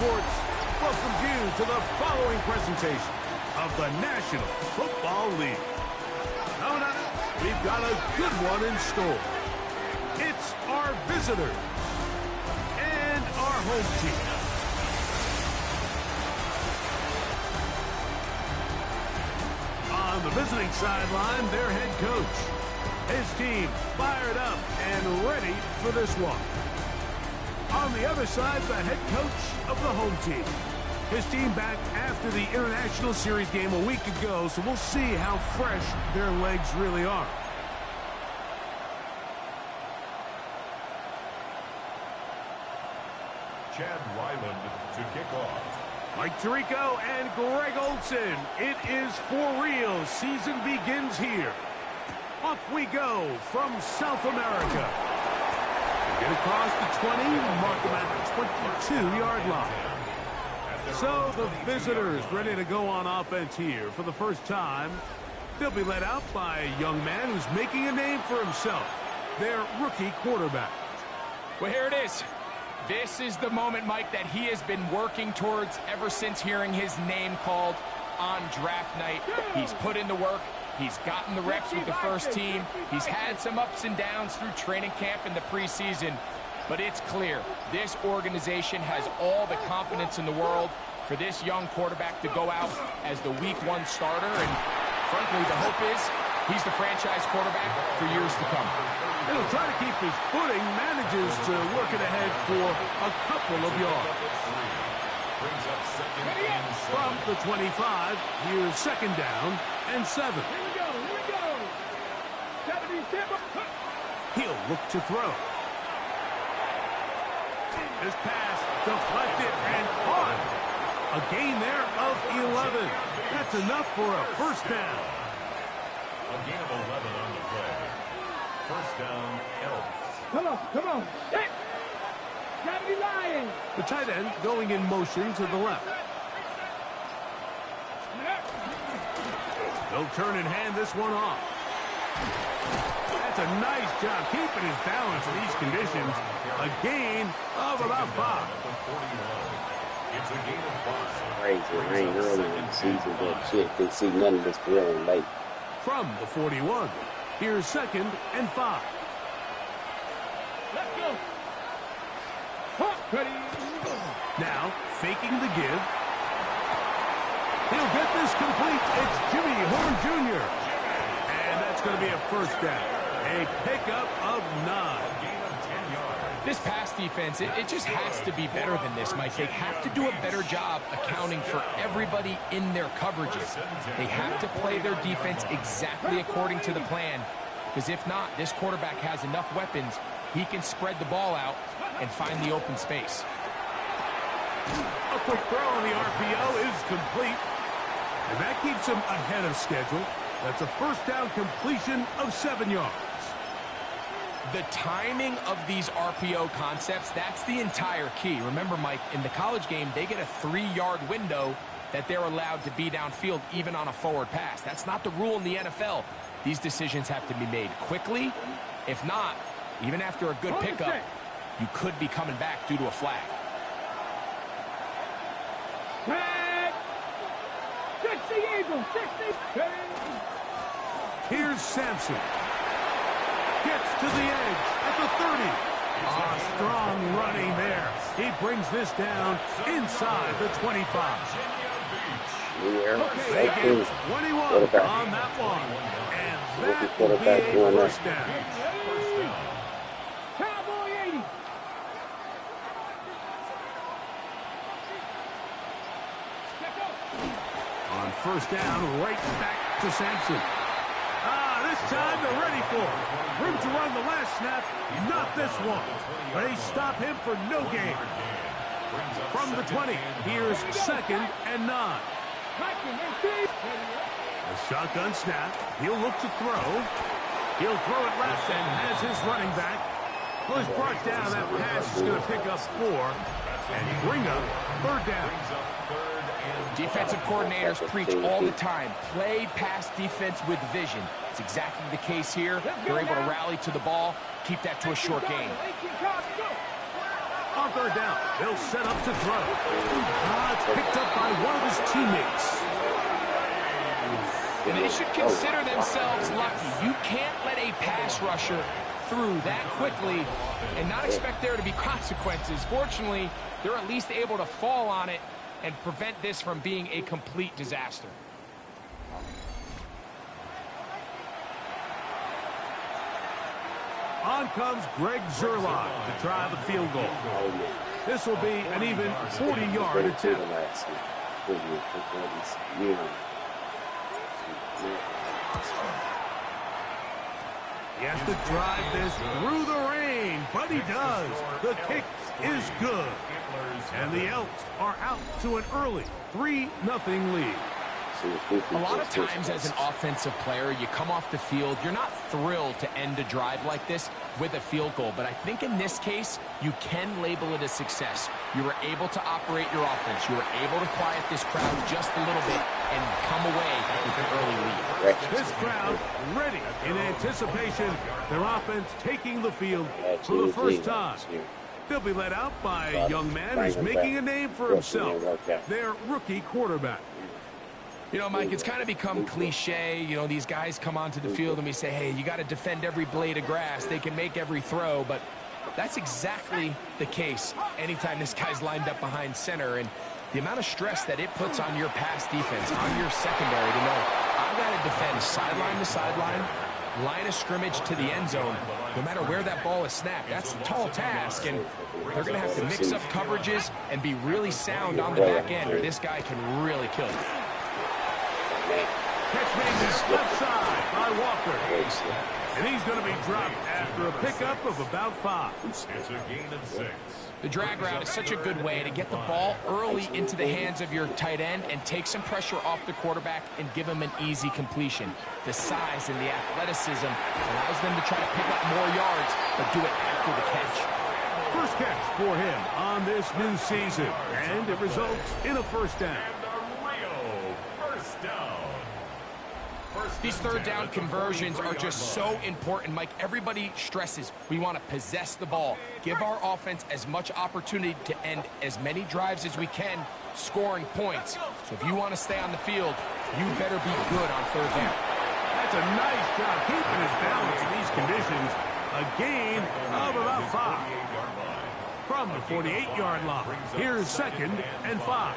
Sports welcomes you to the following presentation of the National Football League. Coming up, we've got a good one in store. It's our visitors and our home team. On the visiting sideline, their head coach. His team fired up and ready for this one. On the other side, the head coach of the home team. His team back after the International Series game a week ago, so we'll see how fresh their legs really are. Chad Ryland to kick off. Mike Tirico and Greg Olson. It is for real. Season begins here. Off we go from South America. Get across the 20, mark them at the 22-yard line. So the visitors ready to go on offense here for the first time. They'll be led out by a young man who's making a name for himself, their rookie quarterback. Well, here it is. This is the moment, Mike, that he has been working towards ever since hearing his name called on draft night. He's put in the work. He's gotten the reps with the first team. He's had some ups and downs through training camp in the preseason. But it's clear this organization has all the confidence in the world for this young quarterback to go out as the Week 1 starter. And frankly, the hope is he's the franchise quarterback for years to come. He'll try to keep his footing, manages to work it ahead for a couple of yards. From the 25, here's second down and 7. Here we go. He'll look to throw. This pass deflected and caught. A gain there of 11. That's enough for a first down. A gain of 11 on the play. First down, Elks. Come on. Hey. Gotta be lying. The tight end going in motion to the left. They'll turn and hand this one off. That's a nice job keeping his balance in these conditions. A gain of about 5. It's a gain of 5. Crazy. I ain't early in the season, but shit, they see none of this growing late. From the 41, here's second and 5. Let's go. Now, faking the give. He'll get this complete. It's Jimmy Horn Jr. And that's going to be a first down. A pickup of 9. This pass defense, it just has to be better than this, Mike. They have to do a better job accounting for everybody in their coverages. They have to play their defense exactly according to the plan, because if not, this quarterback has enough weapons. He can spread the ball out and find the open space. A quick throw on the RPO is complete. And that keeps him ahead of schedule. That's a first down completion of 7 yards. The timing of these RPO concepts, that's the entire key. Remember, Mike, in the college game, they get a 3-yard window that they're allowed to be downfield even on a forward pass. That's not the rule in the NFL. These decisions have to be made quickly. If not, even after a good pickup, you could be coming back due to a flag. Here's Sampson. Gets to the edge at the 30. Strong running there. He brings this down inside the 25. They get 21 on that one. And that will be a first down. Cowboy 80. On first down, right back to Sampson. This time they're ready for it. Room to run the last snap, not this one. They stop him for no gain. From the 20, here's second and 9. A shotgun snap. He'll look to throw. He'll throw it left and has his running back. Well, he's brought down. That pass is going to pick up 4 and bring up third down. Defensive coordinators preach all the time. Play pass defense with vision. It's exactly the case here. They're able to rally to the ball, keep that to a short gain. On third down, they'll set up to throw. It's picked up by one of his teammates. And they should consider themselves lucky. You can't let a pass rusher through that quickly and not expect there to be consequences. Fortunately, they're at least able to fall on it and prevent this from being a complete disaster. On comes Greg Zerline to try the field goal. This will be an even 40-yard attempt. He has to drive this through the rain, but he does. The kick is good. And the Elks are out to an early 3-0 lead. A lot of times as an offensive player, you come off the field, you're not thrilled to end a drive like this with a field goal. But I think in this case, you can label it a success. You were able to operate your offense. You were able to quiet this crowd just a little bit and come away with an early lead. This crowd ready in anticipation. Their offense taking the field for the first time. They'll be led out by a young man who's making a name for himself, their rookie quarterback. You know, Mike, it's kind of become cliche. You know, these guys come onto the field and we say, hey, you got to defend every blade of grass. They can make every throw, but that's exactly the case anytime this guy's lined up behind center. And the amount of stress that it puts on your pass defense, on your secondary to know, I've got to defend sideline to sideline, line of scrimmage to the end zone, no matter where that ball is snapped. That's a tall task, and they're going to have to mix up coverages and be really sound on the back end, or this guy can really kill you. Catch made left side by Walker. And he's going to be dropped after a pickup of about 5. It's a gain of 6. The drag route is such a good way to get the ball early into the hands of your tight end and take some pressure off the quarterback and give him an easy completion. The size and the athleticism allows them to try to pick up more yards, but do it after the catch. First catch for him on this new season, and it results in a first down. These third down conversions are just so important, Mike. Everybody stresses we want to possess the ball, give our offense as much opportunity to end as many drives as we can, scoring points. So if you want to stay on the field, you better be good on third down. That's a nice job keeping his balance in these conditions. A gain of about 5. From the 48-yard line, here's 2nd and 5.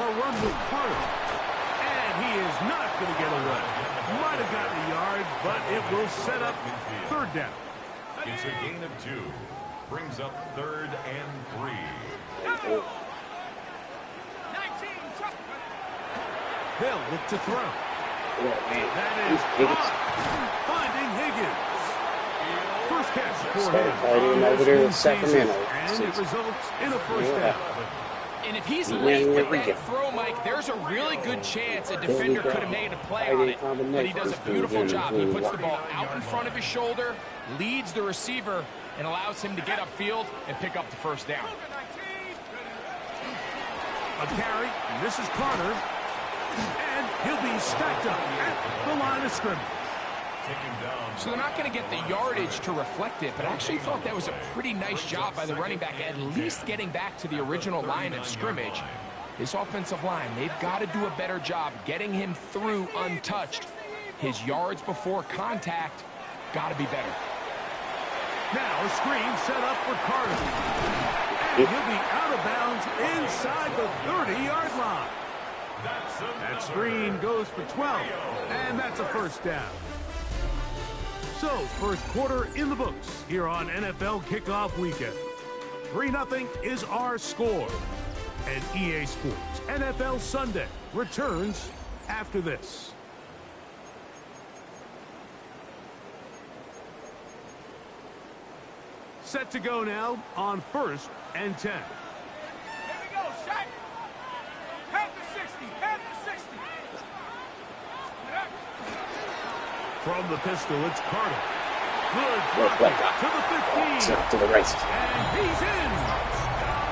Run with Carter, and he is not going to get away. Might have gotten a yard, but it will set up third down. It's a gain of 2. Brings up 3rd and 3. They'll look to throw. That is finding Higgins. First catch for him on this season, and it results in a first down. And if he's late with that throw, Mike, there's a really good chance a defender could have made a play on it, but he does a beautiful job. He puts the ball out in front of his shoulder, leads the receiver, and allows him to get upfield and pick up the first down. A carry, this is Carter, and he'll be stacked up at the line of scrimmage. So they're not going to get the yardage to reflect it, but I actually thought that was a pretty nice job by the running back, at least getting back to the original line of scrimmage. This offensive line, they've got to do a better job getting him through untouched. His yards before contact got to be better. Now a screen set up for Carter. And he'll be out of bounds inside the 30-yard line. That screen goes for 12, and that's a first down. So, first quarter in the books here on NFL Kickoff Weekend. 3-0 is our score. And EA Sports NFL Sunday returns after this. Set to go now on 1st and 10. Here we go, shot. Panther 60, Panther 60. From the pistol, it's Carter. Good block to the 15. To the races. And he's in.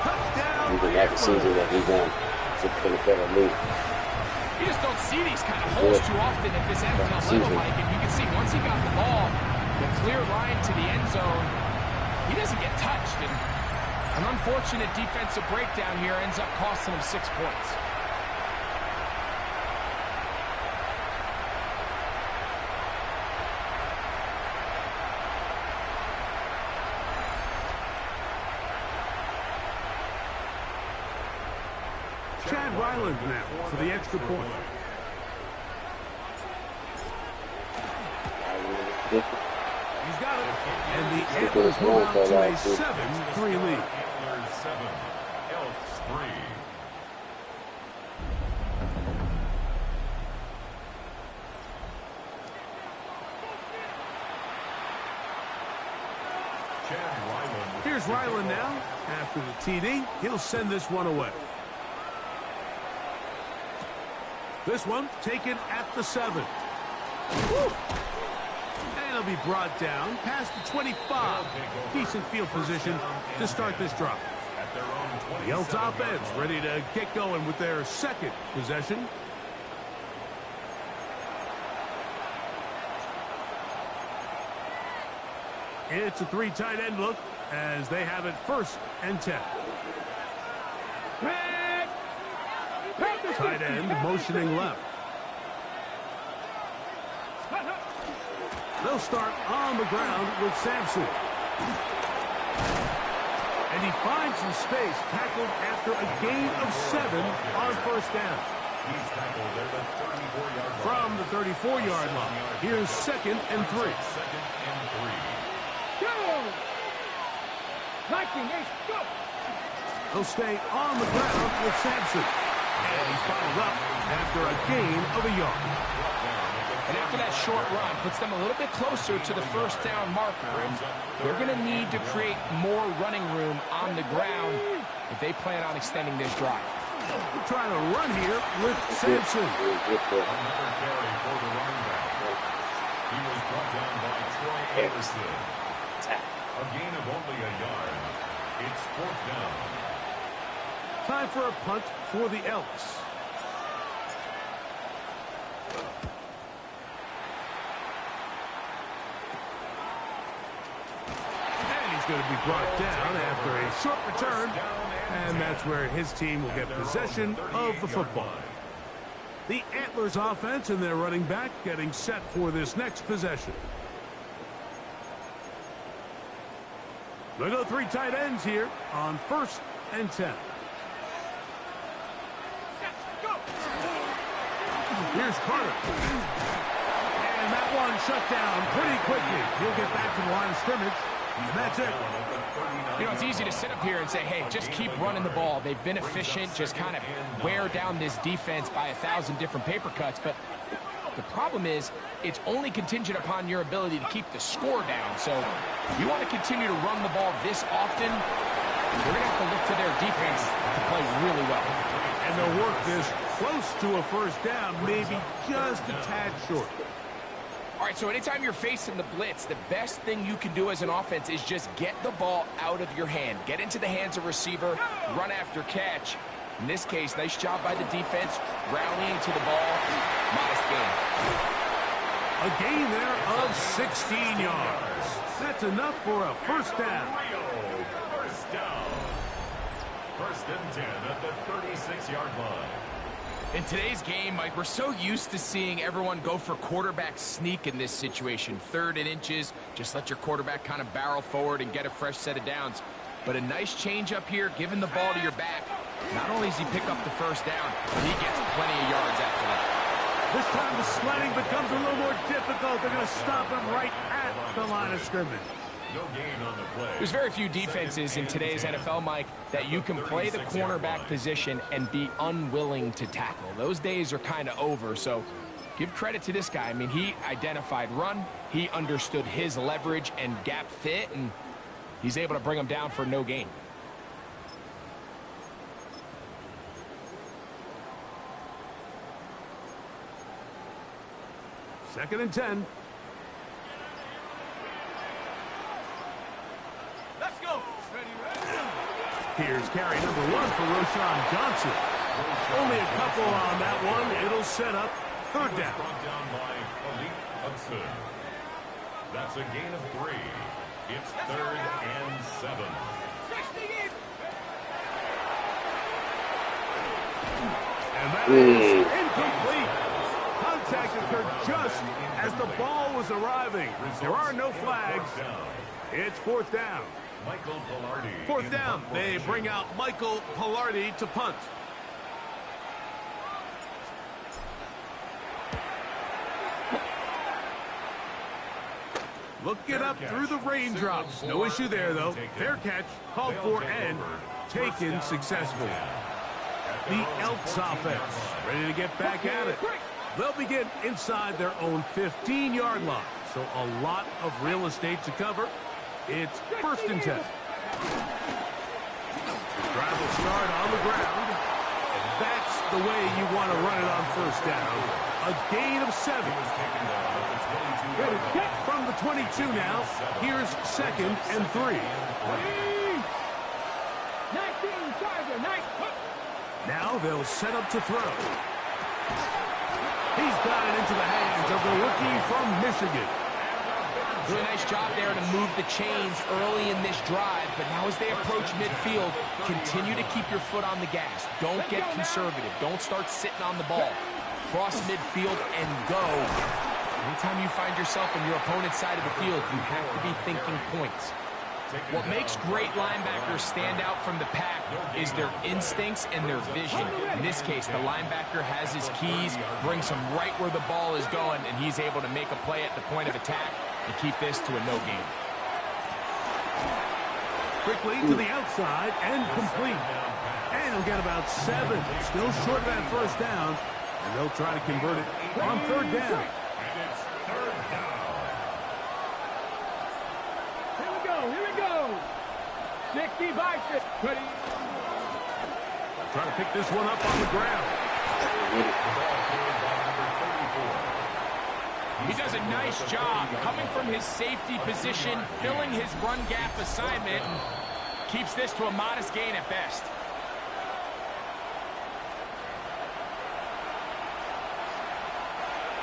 Touchdown. You can have a season that he won. It's a better move. You just don't see these kind of holes too often at this NFL level, Mike. And you can see once he got the ball, the clear line to the end zone, he doesn't get touched. And an unfortunate defensive breakdown here ends up costing him 6 points. Chad Ryland now for the extra point. He's got it. And the Antlers move out to a 7-3 lead. Antlers 7, Elks 3. Chad Ryland. Here's Ryland now. After the TD, he'll send this one away. This one taken at the 7. Woo. And he'll be brought down past the 25. Decent field position to start this drive. The Elks offense ready to get going with their second possession. It's a 3 tight end look as they have it 1st and 10. Tight end motioning left. They'll start on the ground with Sampson. And he finds some space, tackled after a gain of 7 on 1st down. He's tackled at the 34-yard line. From the 34-yard line, here's 2nd and 3. 2nd and 3. Go! Lightning, go! He'll stay on the ground with Sampson. And he's bottled up after a gain of a yard. And after that short run, puts them a little bit closer to the 1st down marker. And they're going to need to create more running room on the ground if they plan on extending this drive. We're trying to run here with Sampson. Another carry for the running back. He was brought down by Troy Anderson. A gain of only a yard. It's 4th down. Time for a punt for the Elks. And he's going to be brought down after a short return. And that's where his team will get possession of the football. The Antlers offense and their running back getting set for this next possession. They'll go 3 tight ends here on 1st and 10. Here's Carter. And that one shut down pretty quickly. He'll get back to the line of scrimmage. And that's it. You know, it's easy to sit up here and say, hey, just keep running the ball. They've been efficient. Just kind of wear down this defense by 1,000 different paper cuts. But the problem is it's only contingent upon your ability to keep the score down. So you want to continue to run the ball this often, you're going to have to look to their defense to play really well. And they'll work this close to a 1st down, maybe just a tad short. All right, so anytime you're facing the blitz, the best thing you can do as an offense is just get the ball out of your hand. Get into the hands of receiver, run after catch. In this case, nice job by the defense, rallying to the ball. Modest gain. A gain there of 16 yards. That's enough for a 1st down. 1st down. 1st and 10 at the 36-yard line. In today's game, Mike, we're so used to seeing everyone go for quarterback sneak in this situation. 3rd and inches, just let your quarterback kind of barrel forward and get a fresh set of downs. But a nice change up here, giving the ball to your back. Not only does he pick up the 1st down, but he gets plenty of yards after that. This time the sledding becomes a little more difficult. They're going to stop him right at the line of scrimmage. No gain on the play. There's very few defenses in today's NFL, Mike, that you can play the cornerback position and be unwilling to tackle. Those days are kind of over, so give credit to this guy. I mean, he identified run, he understood his leverage and gap fit, and he's able to bring him down for no gain. Second and 10. Let's go. Here's carry number 1 for Roshan Johnson. Only a couple on that one. It'll He'll set up third down. Brought down by Yr2. That's a gain of 3. It's 3rd and 7. And that is incomplete. Contact occurred just as the ball was arriving. There are no flags. It's 4th down. Michael Pilardi. 4th down. They bring out Michael Pilardi to punt. Looking up through the raindrops. No issue there, though. Fair catch, called for, and taken successfully. The Elks offense ready to get back at it. They'll begin inside their own 15-yard line. So a lot of real estate to cover. It's 1st and 10. The drive will start on the ground. And that's the way you want to run it on 1st down. A gain of 7. From the 22 now, here's 2nd and 3. 19, Tiger, 19. Now they'll set up to throw. He's got it into the hands of the rookie from Michigan. Really nice job there to move the chains early in this drive, but now as they approach midfield, continue to keep your foot on the gas. Don't get conservative. Don't start sitting on the ball. Cross midfield and go. Anytime you find yourself on your opponent's side of the field, you have to be thinking points. What makes great linebackers stand out from the pack is their instincts and their vision. In this case, the linebacker has his keys, brings him right where the ball is going, and he's able to make a play at the point of attack and keep this to a no gain. Quickly to the outside and complete. And he'll get about 7. Still short of that 1st down. And they'll try to convert it on 3rd down. And it's 3rd down. Here we go. 65, 20. Trying to pick this one up on the ground. He does a nice job coming from his safety position, filling his run gap assignment, and keeps this to a modest gain at best.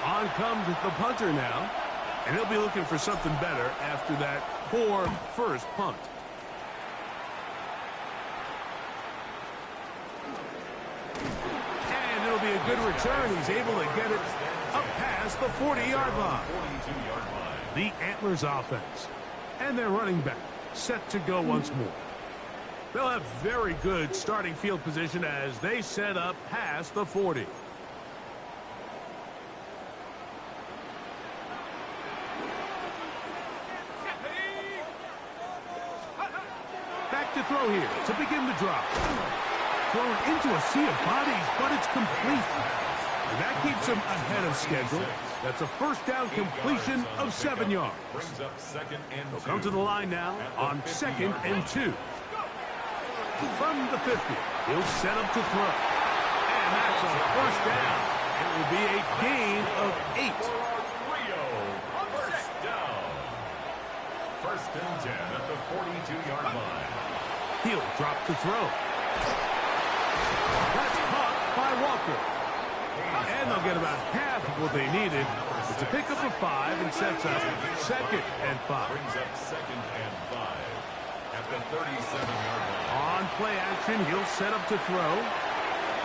On comes the punter now. And he'll be looking for something better after that poor first punt. And it'll be a good return. He's able to get it up past the 40-yard line. The Antlers offense. And their running back set to go once more. They'll have very good starting field position as they set up past the 40. To throw here to begin the drop. Thrown into a sea of bodies, but it's complete. And that keeps him ahead of schedule. That's a 1st down completion of 7 yards. They'll come to the line now on 2nd and 2. From the 50, he'll set up to throw. And that's a 1st down. It will be a gain of 8. 1st and 10 at the 42-yard line. He'll drop to throw. That's caught by Walker. And they'll get about half of what they needed. It's a pickup of 5 and sets up 2nd and 5. Brings up 2nd and 5 at the 37-yard line. On play action, he'll set up to throw.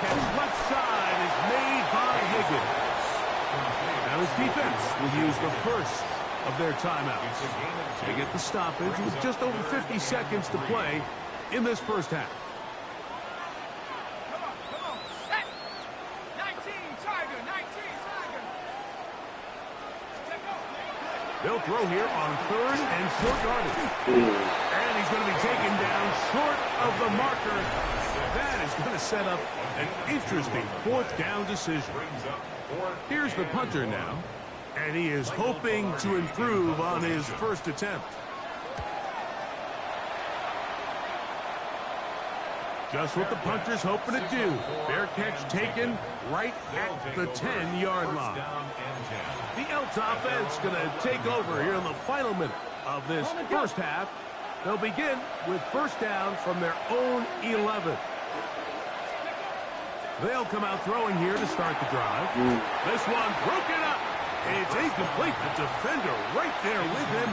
Catch left side is made by Higgins. Now his defense will use the first of their timeouts. They get the stoppage with just over 50 seconds to play in this 1st half. Come on, set. 19, Tiger, 19, Tiger. They'll throw here on 3rd and short yardage. And he's going to be taken down short of the marker. That is going to set up an interesting 4th down decision. Here's the punter now. And he is hoping to improve on his 1st attempt. Just what the punter's hoping to do. Fair catch taken right at the 10-yard line. The Elks offense going to take over here in the final minute of this 1st half. They'll begin with 1st down from their own 11. They'll come out throwing here to start the drive. This one broken up. It's incomplete. The defender right there with him.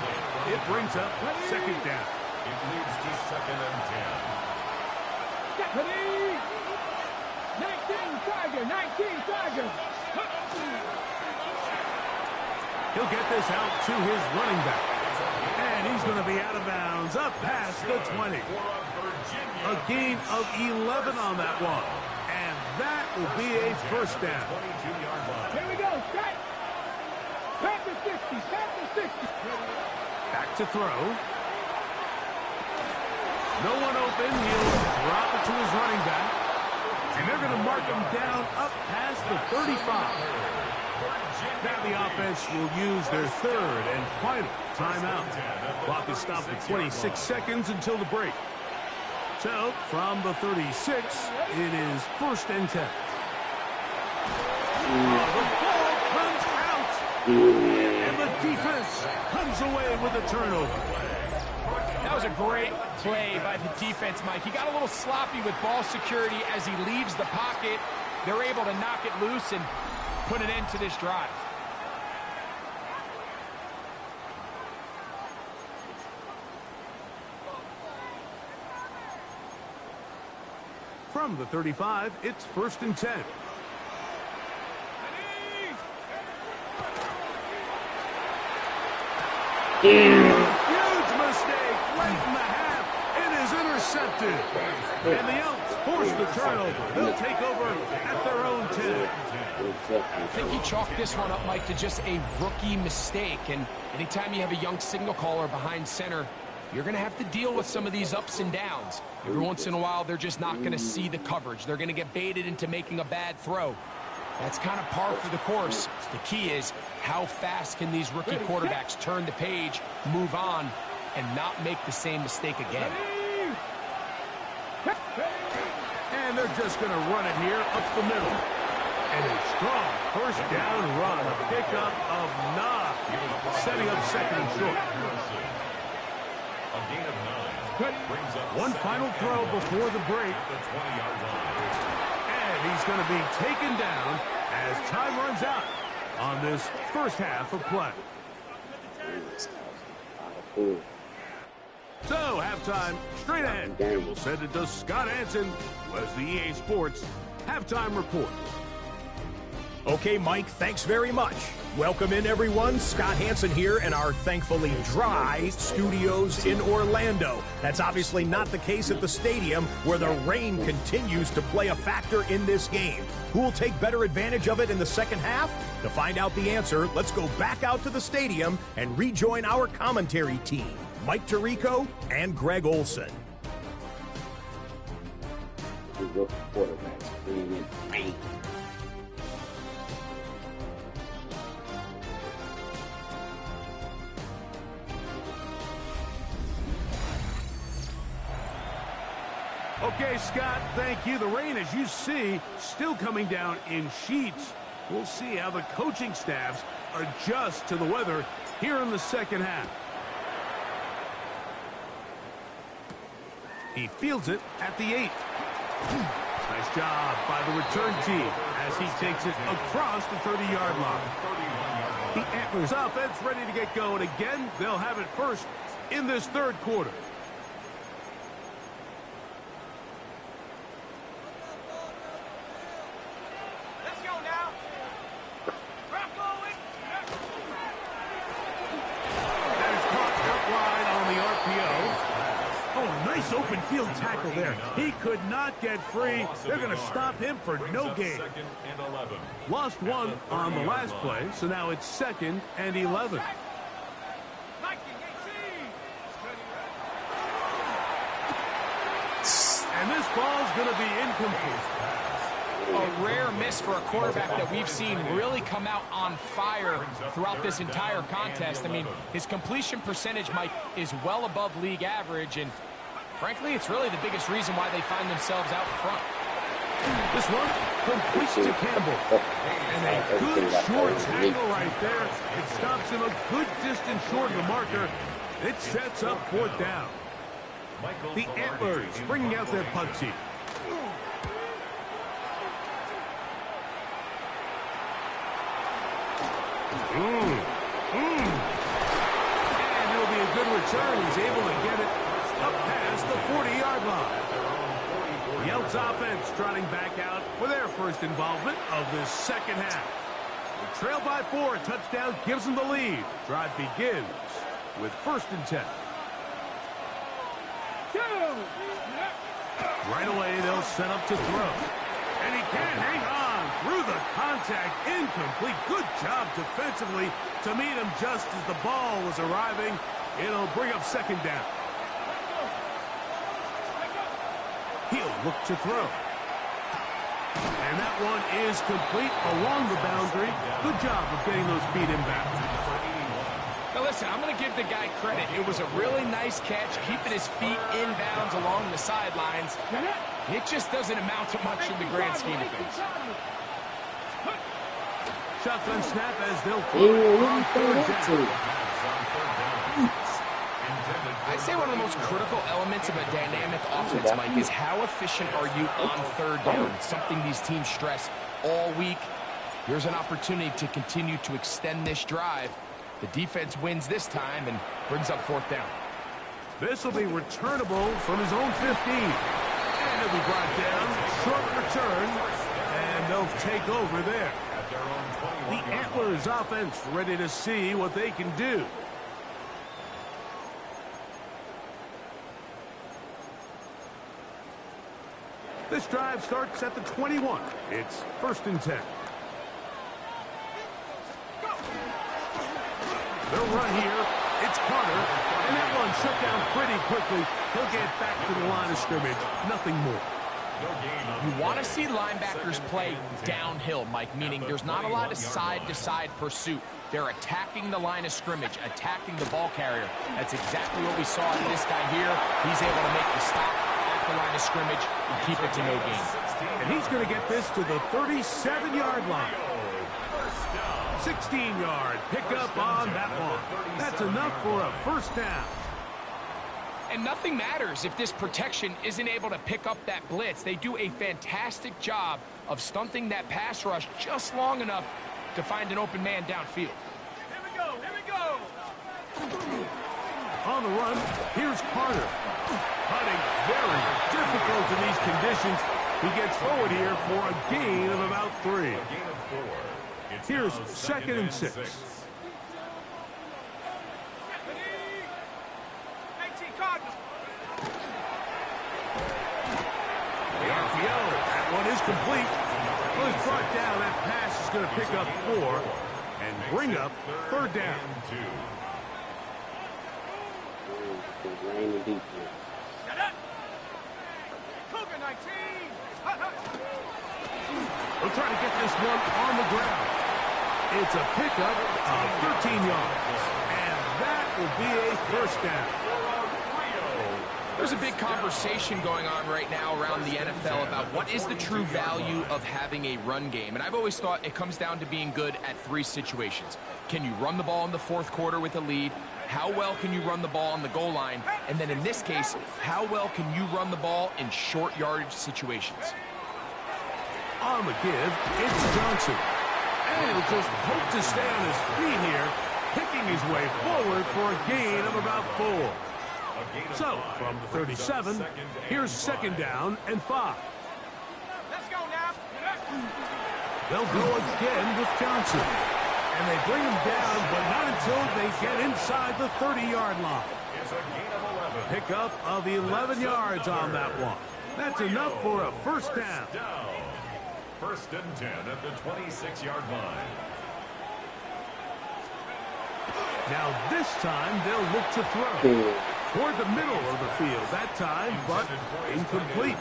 It brings up second down. It leads to 2nd and 10. 19 Tiger. He'll get this out to his running back. And he's going to be out of bounds up past the 20. A gain of 11 on that one. And that will be a first down. Here we go, strike. Back to 60. Back to throw. No one open. He'll drop it to his running back. And they're going to mark him down up past the 35. Now the offense will use their third and final timeout. Clock is stopped at 26 seconds until the break. So, from the 36, it is 1st and 10. The ball comes out. And the defense comes away with a turnover. That was a great play by the defense, Mike. He got a little sloppy with ball security as he leaves the pocket. They're able to knock it loose and put an end to this drive. From the 35, it's 1st and 10. Huge mistake late in the half. It is intercepted. And the Elks force the turnover. They'll take over at their own 10. I think he chalked this one up, Mike, to just a rookie mistake. And anytime you have a young signal caller behind center, you're going to have to deal with some of these ups and downs. Every once in a while, they're just not going to see the coverage. They're going to get baited into making a bad throw. That's kind of par for the course. The key is how fast can these rookie quarterbacks turn the page, move on, and not make the same mistake again. And they're just going to run it here up the middle. And a strong first down run. A pickup of 9. Setting up 2nd and short. A gain of 9. Brings up One final throw before the break. the 20-yard line. And he's going to be taken down as time runs out on this first half of play. So, halftime, straight ahead. We'll send it to Scott Hansen, who has the EA Sports halftime report. Okay, Mike, thanks very much. Welcome in, everyone. Scott Hansen here in our thankfully dry studios in Orlando. That's obviously not the case at the stadium, where the rain continues to play a factor in this game. Who will take better advantage of it in the second half? To find out the answer, let's go back out to the stadium and rejoin our commentary team, Mike Tirico and Greg Olson. Okay, Scott, thank you. The rain, as you see, still coming down in sheets. We'll see how the coaching staffs adjust to the weather here in the second half. He fields it at the 8. Nice job by the return team as he takes it across the 30-yard line. The Antlers offense ready to get going again. They'll have it first in this third quarter. Open field tackle there. He could not get free. They're going to stop him for no gain. Lost 1 on the last play, so now it's 2nd and 11. And this ball's going to be incomplete. A rare miss for a quarterback that we've seen really come out on fire throughout this entire contest. I mean, his completion percentage, Mike, is well above league average, and frankly, it's really the biggest reason why they find themselves out in front. This one completes to Campbell. And a good short tackle right there. It stops him a good distance short of the marker. It sets up 4th down. The Antlers bringing out their punt team. And it'll be a good return. He's able to get it up past the 40-yard line. The Elks offense trotting back out for their first involvement of this second half. They trail by 4. A touchdown gives them the lead. Drive begins with 1st and 10. Right away, they'll set up to throw. And he can't hang on through the contact. Incomplete. Good job defensively to meet him just as the ball was arriving. It'll bring up 2nd down. He'll look to throw. And that one is complete along the boundary. Good job of getting those feet inbound. Now listen, I'm going to give the guy credit. It was a really nice catch, keeping his feet inbounds along the sidelines. It just doesn't amount to much in the grand scheme of things. Shotgun snap as they'll throw on 3rd down. I'd say one of the most critical elements of a dynamic offense, Mike, is how efficient are you on 3rd down? It's something these teams stress all week. Here's an opportunity to continue to extend this drive. The defense wins this time and brings up 4th down. This will be returnable from his own 15. And it'll be brought down. Short return. And they'll take over there. The Antlers offense ready to see what they can do. This drive starts at the 21. It's 1st and 10. They'll run here. It's Carter. And that one shut down pretty quickly. He'll get back to the line of scrimmage. Nothing more. You want to see linebackers play downhill, Mike, meaning there's not a lot of side-to-side pursuit. They're attacking the line of scrimmage, attacking the ball carrier. That's exactly what we saw in this guy here. He's able to make the stop at the line of scrimmage and keep it to no gain. And he's going to get this to the 37-yard line. 16-yard pickup on that one. That's enough for a 1st down. And nothing matters if this protection isn't able to pick up that blitz. They do a fantastic job of stunting that pass rush just long enough to find an open man downfield. Here we go, here we go. On the run, here's Carter. Hunting very difficult in these conditions. He gets forward here for a gain of about 3. Here's 2nd and 6. The RPO, that one is complete. Well, it's brought down. That pass is going to pick up 4 and bring up 3rd down. We'll try to get this one on the ground. It's a pickup of 13 yards. And that will be a 1st down. There's a big conversation going on right now around the NFL about what is the true value of having a run game. And I've always thought it comes down to being good at 3 situations. Can you run the ball in the 4th quarter with a lead? How well can you run the ball on the goal line? And then in this case, how well can you run the ball in short yardage situations? On the give, it's Johnson. And he'll just hope to stay on his feet here, picking his way forward for a gain of about 4. So, from the 37, here's 2nd down and 5. Let's go now. They'll go again with Johnson. And they bring him down, but not until they get inside the 30-yard line. Pickup of 11 yards on that one. That's enough for a 1st down. 1st and 10 at the 26-yard line. Now this time they'll look to throw. Toward the middle of the field that time, but incomplete.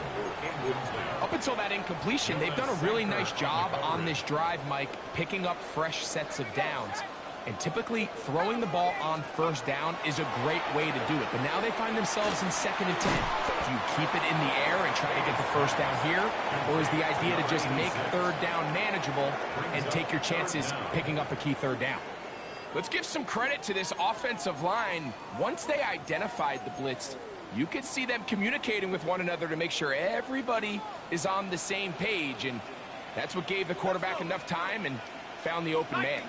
Up until that incompletion, they've done a really nice job on this drive, Mike, picking up fresh sets of downs. And typically, throwing the ball on 1st down is a great way to do it. But now they find themselves in 2nd and 10. Do you keep it in the air and try to get the 1st down here? Or is the idea to just make 3rd down manageable and take your chances picking up a key 3rd down? Let's give some credit to this offensive line. Once they identified the blitz, you could see them communicating with one another to make sure everybody is on the same page. And that's what gave the quarterback enough time and found the open man.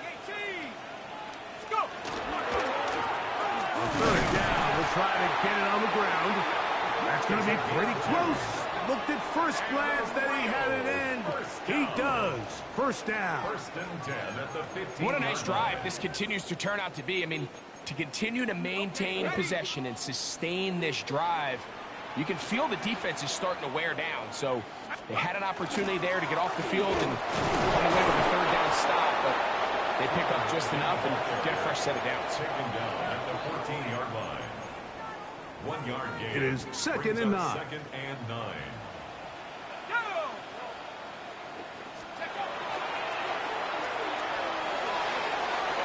third down. We'll try to get it on the ground. That's going to be pretty close. Looked at first glance that he had it in. He does. First down. First and 10 at the 15. What a nice drive this continues to turn out to be. I mean, to continue to maintain possession and sustain this drive, you can feel the defense is starting to wear down. So they had an opportunity there to get off the field and run away with a third down stop, but they pick up just enough and get a fresh set of downs. Second down at the 14-yard line. 1 yard gain. It is second and 9. Second and 9.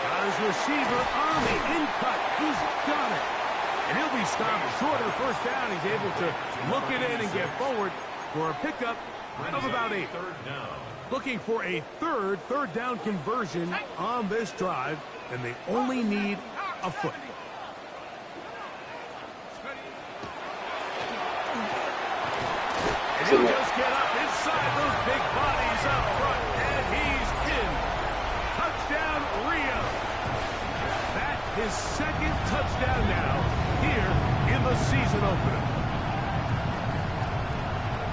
Got his receiver on the in-cut. He's got it. And he'll be stopped short of first down. He's able to look it in and get forward for a pickup of about 8. Third down. Looking for a third down conversion on this drive, and they only need a foot. And he'll just get up inside those big bodies up front, and he's in. Touchdown, Rio. That his second touchdown now here in the season opener.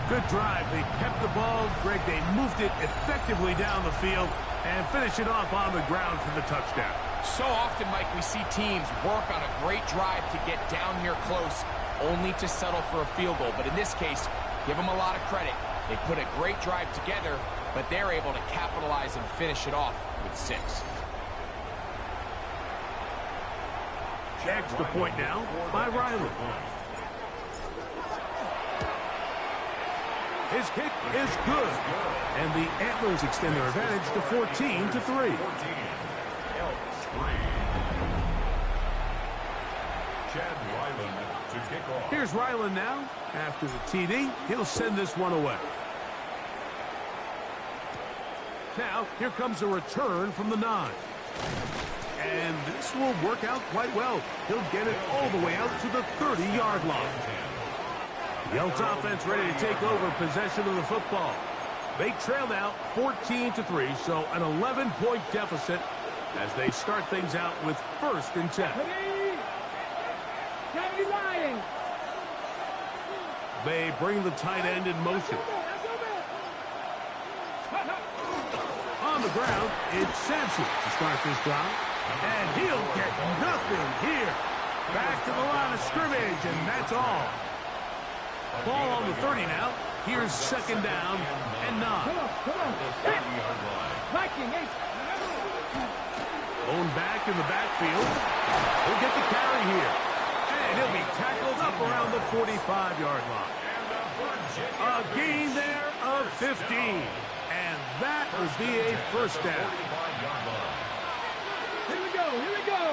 Good drive. They kept the ball. Greg, they moved it effectively down the field and finish it off on the ground for the touchdown. So often, Mike, we see teams work on a great drive to get down here close, only to settle for a field goal. But in this case, give them a lot of credit. They put a great drive together, but they're able to capitalize and finish it off with 6. Extra point now by Riley. His kick is good. And the Antlers extend their advantage to 14-3. Here's Ryland now. After the TD, he'll send this one away. Now, here comes a return from the 9. And this will work out quite well. He'll get it all the way out to the 30-yard line. The Elks offense ready to take over possession of the football. They trail now 14-3, so an 11-point deficit as they start things out with first and 10. They bring the tight end in motion. On the ground, it's Sampson to start this drive. And he'll get nothing here. Back to the line of scrimmage, and that's all. Ball on the 30 now. Here's second down and 9. Owned back in the backfield. He'll get the carry here. And he'll be tackled up around the 45-yard line. A gain there of 15. And that will be a first down. Here we go.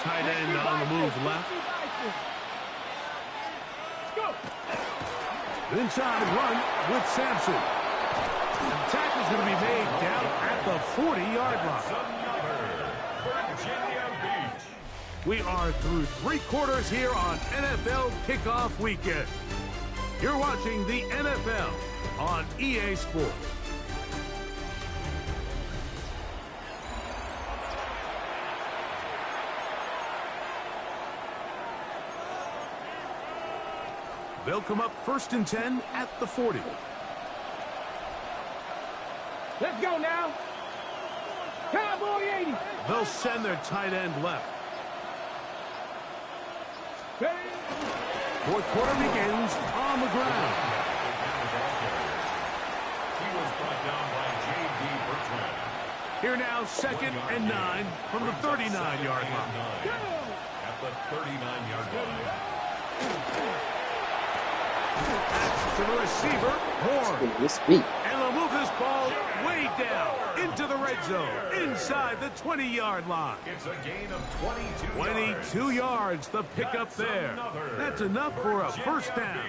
Tight end on the move left. Inside run with Sampson. The tackle's going to be made down at the 40-yard line. We are through 3 quarters here on NFL Kickoff Weekend. You're watching the NFL on EA Sports. They'll come up first and 10 at the 40. Let's go now. Cowboy 80. They'll send their tight end left. Fourth quarter begins on the ground. He was brought down by J.D. Bertrand. Here now, second and 9 from the 39-yard line. At the 39-yard line. To the receiver, Horn. And they'll move this ball way down into the red zone, inside the 20-yard line. It's a gain of 22 yards, the pickup there. That's enough for a first down.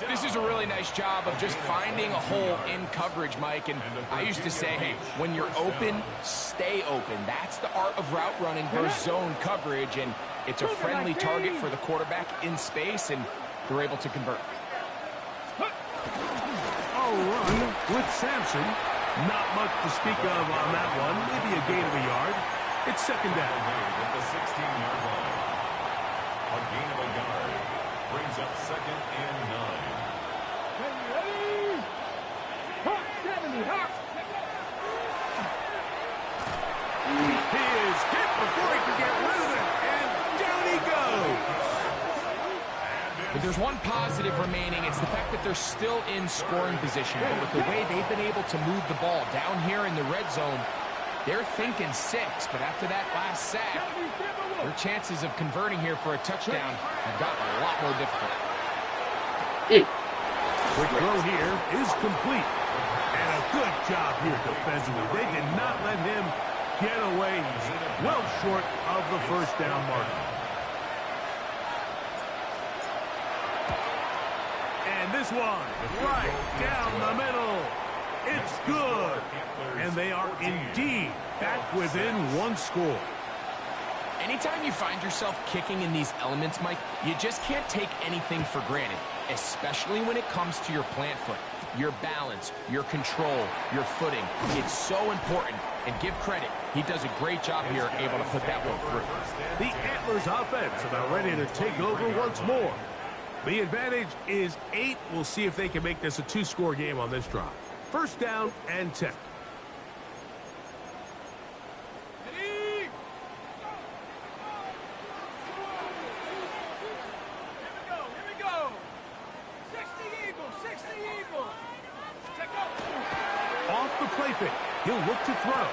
This is a really nice job of just finding a hole in coverage, Mike. And I used to say, hey, when you're open, stay open. That's the art of route running versus zone coverage. And it's a friendly target for the quarterback in space, and they're able to convert. A run with Sampson. Not much to speak of on that one. Maybe a gain of a yard. It's second down. At the 16-yard line. A gain of a yard brings up 2nd and 9. Ready? Hot 70, hot. He is hit before he can get rid of it, and down he goes. If there's one positive remaining, it's the fact that they're still in scoring position. But with the way they've been able to move the ball down here in the red zone, they're thinking 6. But after that last sack, their chances of converting here for a touchdown have gotten a lot more difficult. Quick throw here is complete. And a good job here defensively. They did not let him get away. Well short of the first down mark. And this one, right down the middle. It's good. And they are indeed back within 1 score. Anytime you find yourself kicking in these elements, Mike, you just can't take anything for granted, especially when it comes to your plant foot, your balance, your control, your footing. It's so important, and give credit. He does a great job here able to put that one through. The Antlers offense about ready to take over once more. The advantage is 8. We'll see if they can make this a 2-score game on this drive. First down and 10. Ready? Here we go. 60 Eagles, 60 Eagles. Check out. Off the play fake. He'll look to throw.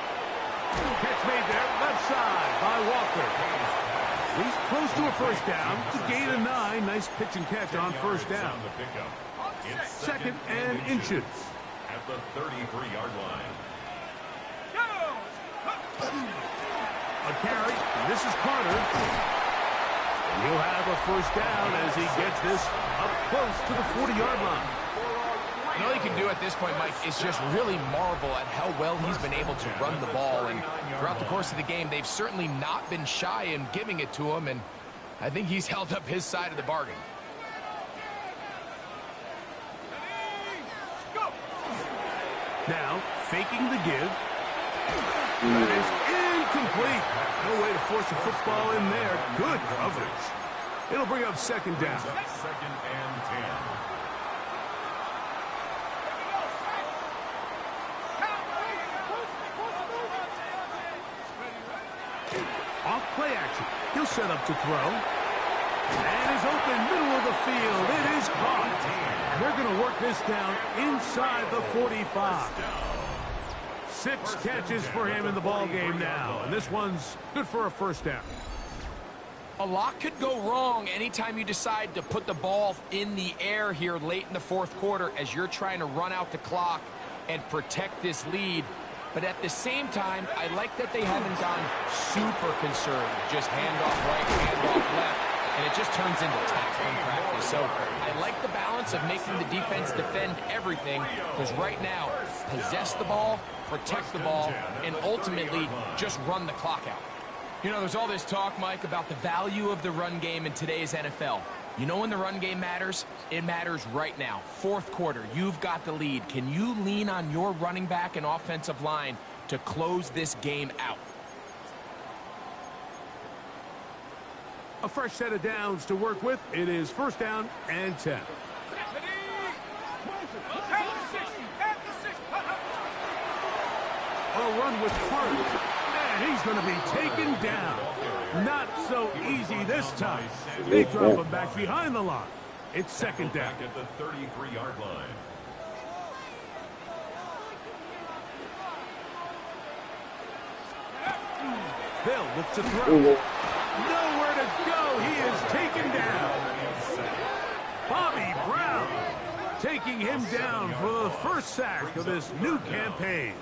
Catch made there, left side by Walker. He's close to a first down. To gain a 9. Nice pitch and catch on first down. It's 2nd and inches. At the 33-yard line. A carry. This is Carter. And he'll have a first down as he gets this up close to the 40-yard line. And all you can do at this point, Mike, is just really marvel at how well he's been able to run the ball. And throughout the course of the game, they've certainly not been shy in giving it to him. And I think he's held up his side of the bargain. Now, faking the give. That is incomplete. No way to force a football in there. Good coverage. It'll bring up second down. 2nd and 10. Off play action. He'll set up to throw. And is open, middle of the field. It is caught. And they're going to work this down inside the 45. 6 catches for him in the ball game now. And this one's good for a first down. A lot could go wrong anytime you decide to put the ball in the air here late in the 4th quarter as you're trying to run out the clock and protect this lead. But at the same time, I like that they haven't gone super conservative. Just handoff right, handoff left, and it just turns into tackling practice. So I like the balance of making the defense defend everything, because right now, possess the ball, protect the ball, and ultimately just run the clock out. You know, there's all this talk, Mike, about the value of the run game in today's NFL. You know when the run game matters? It matters right now. 4th quarter, you've got the lead. Can you lean on your running back and offensive line to close this game out? A fresh set of downs to work with. It is first down and 10. A run with Carter. And he's going to be taken down. Not so easy this time. They drop him back behind the line. It's second down. At the 33-yard line. They'll look to throw. Nowhere to go. He is taken down. Bobby Brown taking him down for the first sack of this new campaign.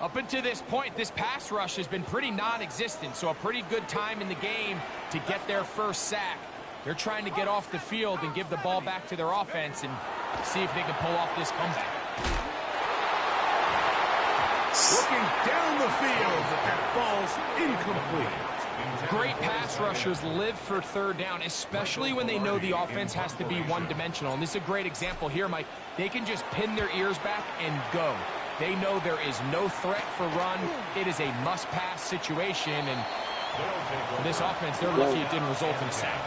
Up until this point, this pass rush has been pretty non-existent, so a pretty good time in the game to get their first sack. They're trying to get off the field and give the ball back to their offense and see if they can pull off this comeback. Looking down the field, but that ball's incomplete. Great pass rushers live for third down, especially when they know the offense has to be one-dimensional. And this is a great example here, Mike. They can just pin their ears back and go. They know there is no threat for run. It is a must-pass situation, and for this offense, they're lucky it didn't result in a sack.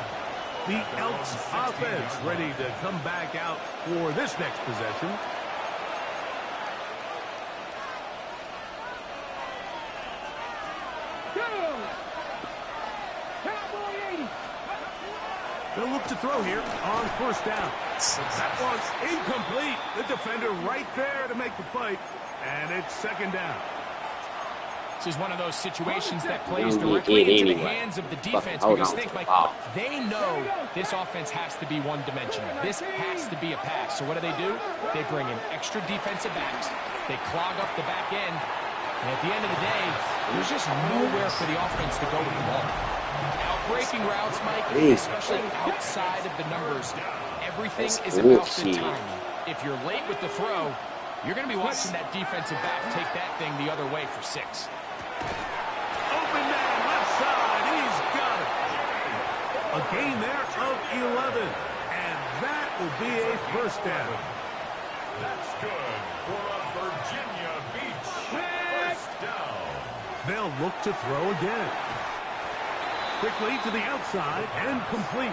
The Elks offense ready to come back out for this next possession. They'll look to throw here on first down. That one's incomplete. The defender right there to make the play, and it's second down. This is one of those situations that plays directly into the hands of the defense because think, Mike, they know this offense has to be one-dimensional. This has to be a pass. So what do? They bring in extra defensive backs. They clog up the back end. And at the end of the day, there's just nowhere for the offense to go with the ball. Breaking routes, Mike, especially outside of the numbers, everything is about the timing. If you're late with the throw, you're going to be watching that defensive back take that thing the other way for 6. Open man, left side, he's got it. A gain there of 11, and that will be a first down. That's good for a Virginia Beach first down. They'll look to throw again. Quickly to the outside and complete.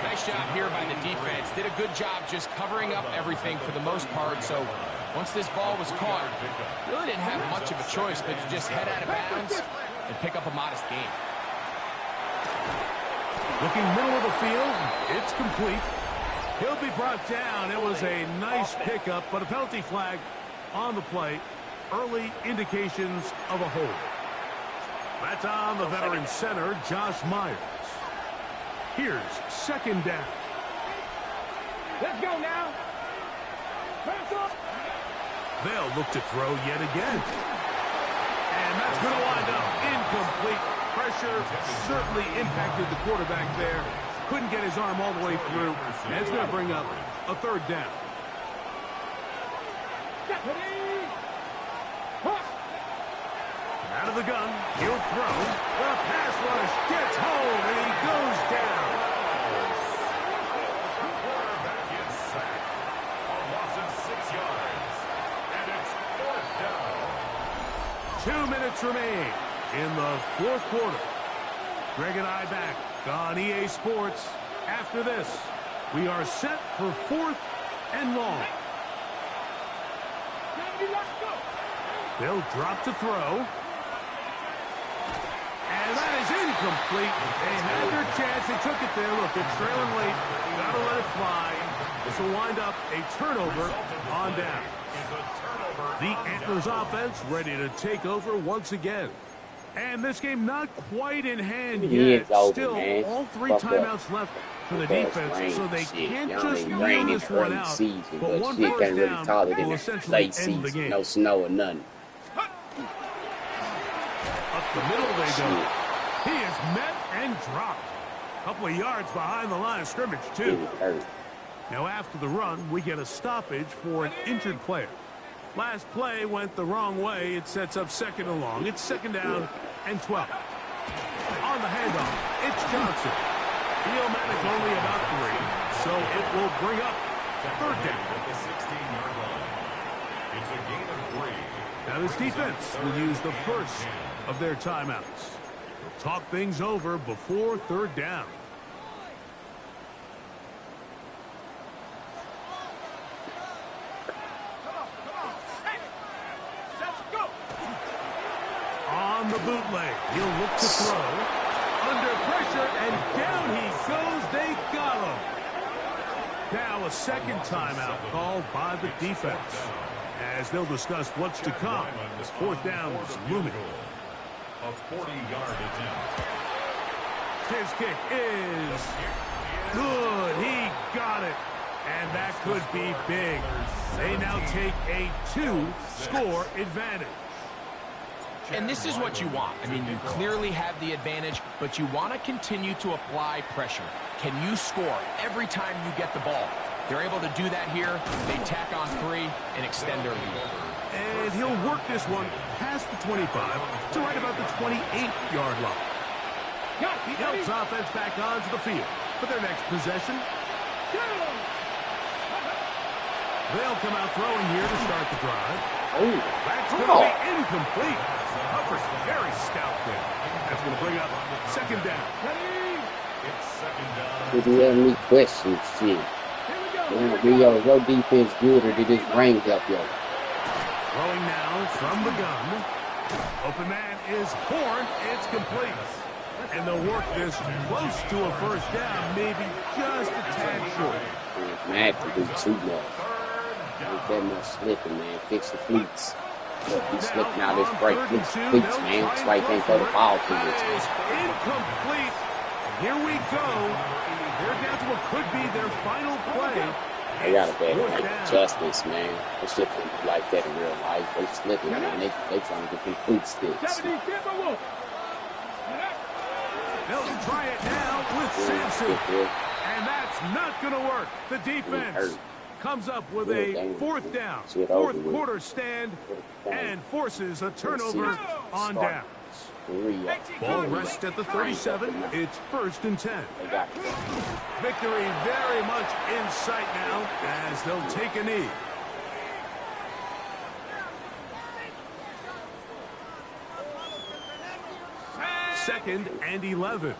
Nice job here by the defense. Did a good job just covering up everything for the most part. So once this ball was caught, really didn't have much of a choice but to just head out of bounds and pick up a modest gain. Looking middle of the field, it's complete. He'll be brought down. It was a nice pickup, but a penalty flag on the play. Early indications of a hold. That's on the veteran center, Josh Myers. Here's second down. Let's go now. They'll look to throw yet again. And that's going to wind up incomplete. Pressure certainly impacted the quarterback there. Couldn't get his arm all the way through. And it's going to bring up a third down. Out of the gun, he'll throw. The pass rush gets home, and he goes down. The quarterback is sacked. A loss of 6 yards. And it's fourth down. 2 minutes remain in the fourth quarter. Greg and I back on EA Sports. After this, we are set for 4th and long. They'll drop to throw. And that is incomplete. They had their chance. They took it there. Look, they're trailing late. Got to let it fly. This will wind up a turnover on down. The Antlers offense ready to take over once again. And this game not quite in hand yet. Still, all 3 timeouts left for the defense, so they can't just win this one out. But one first down will essentially end the game. No snow or nothing. Up the middle they go. He is met and dropped. A couple of yards behind the line of scrimmage, too. Now, after the run, we get a stoppage for an injured player. Last play went the wrong way. It sets up second and long. It's second down and 12. On the handoff, it's Johnson. He'll manage only about 3, so it will bring up third down. At the 16-yard line. It's a gain of 3. Now, this defense will use the first of their timeouts. We'll talk things over before third down. On the bootleg, he'll look to throw. Under pressure, and down he goes. They got him. Now a second timeout called by the defense, as they'll discuss what's to come. This fourth down is looming. A 40-yard attempt. His kick is good. He got it. And that could be big. They now take a 2-score advantage. And this is what you want. I mean, you clearly have the advantage, but you want to continue to apply pressure. Can you score every time you get the ball? They're able to do that here. They tack on 3 and extend their lead. And he'll work this one past the 25 to right about the 28-yard line. The Elks offense back onto the field for their next possession. They'll come out throwing here to start the drive. That's going to be incomplete. Hubbard's very stout there. That's going to bring up second down. It's second down. Did you have any questions, shit? Rio, your defense good or did this rain help you? Throwing now from the gun. Open man is Horn. It's complete. And they'll work this close to a first down, maybe just a tad short. Man, to do too much. Ain't that much slipping, man. Fix the fleets. He's slipping out his break. Fix the fleets, man. That's why he can't throw the ball to you. Incomplete. Here we go. They're down to what could be their final play. They gotta be able to make adjustments, man. They shouldn't be like that in real life. They slipping, man. They trying to get them fleet sticks. They'll try it now with Sampson. And that's not going to work. The defense comes up with a fourth down. Fourth quarter stand and forces a turnover on downs. Ball rests at the 37. It's 1st and 10. Victory very much in sight now as they'll take a knee. Second and 11.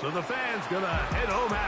So the fans gonna head home after.